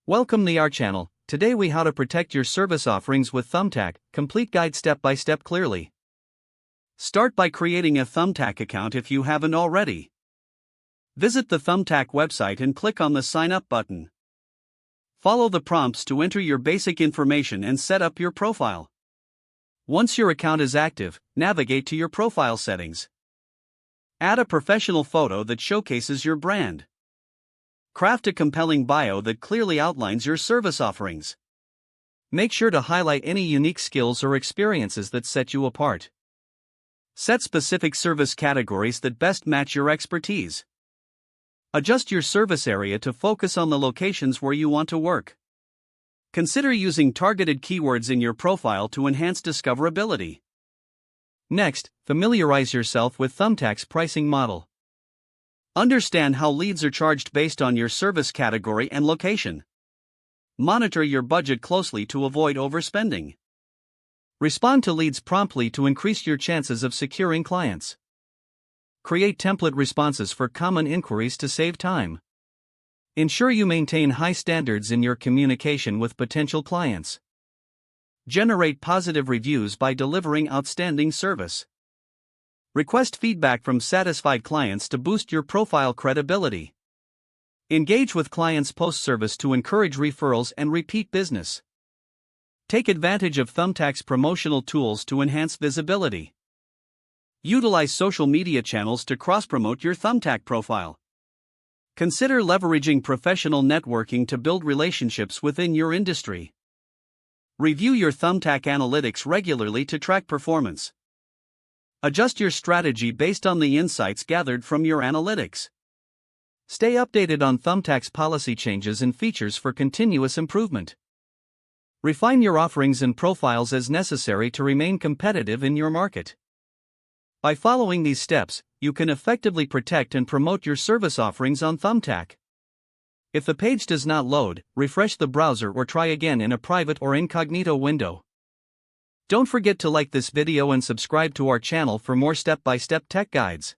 Welcome to our channel. Today we how to protect your service offerings with Thumbtack, complete guide step by step clearly. Start by creating a Thumbtack account if you haven't already. Visit the Thumbtack website and click on the sign up button. Follow the prompts to enter your basic information and set up your profile. Once your account is active, navigate to your profile settings. Add a professional photo that showcases your brand. Craft a compelling bio that clearly outlines your service offerings. Make sure to highlight any unique skills or experiences that set you apart. Set specific service categories that best match your expertise. Adjust your service area to focus on the locations where you want to work. Consider using targeted keywords in your profile to enhance discoverability. Next, familiarize yourself with Thumbtack's pricing model. Understand how leads are charged based on your service category and location. Monitor your budget closely to avoid overspending. Respond to leads promptly to increase your chances of securing clients. Create template responses for common inquiries to save time. Ensure you maintain high standards in your communication with potential clients. Generate positive reviews by delivering outstanding service. Request feedback from satisfied clients to boost your profile credibility. Engage with clients post-service to encourage referrals and repeat business. Take advantage of Thumbtack's promotional tools to enhance visibility. Utilize social media channels to cross-promote your Thumbtack profile. Consider leveraging professional networking to build relationships within your industry. Review your Thumbtack analytics regularly to track performance. Adjust your strategy based on the insights gathered from your analytics. Stay updated on Thumbtack's policy changes and features for continuous improvement. Refine your offerings and profiles as necessary to remain competitive in your market. By following these steps, you can effectively protect and promote your service offerings on Thumbtack. If the page does not load, refresh the browser or try again in a private or incognito window. Don't forget to like this video and subscribe to our channel for more step-by-step tech guides.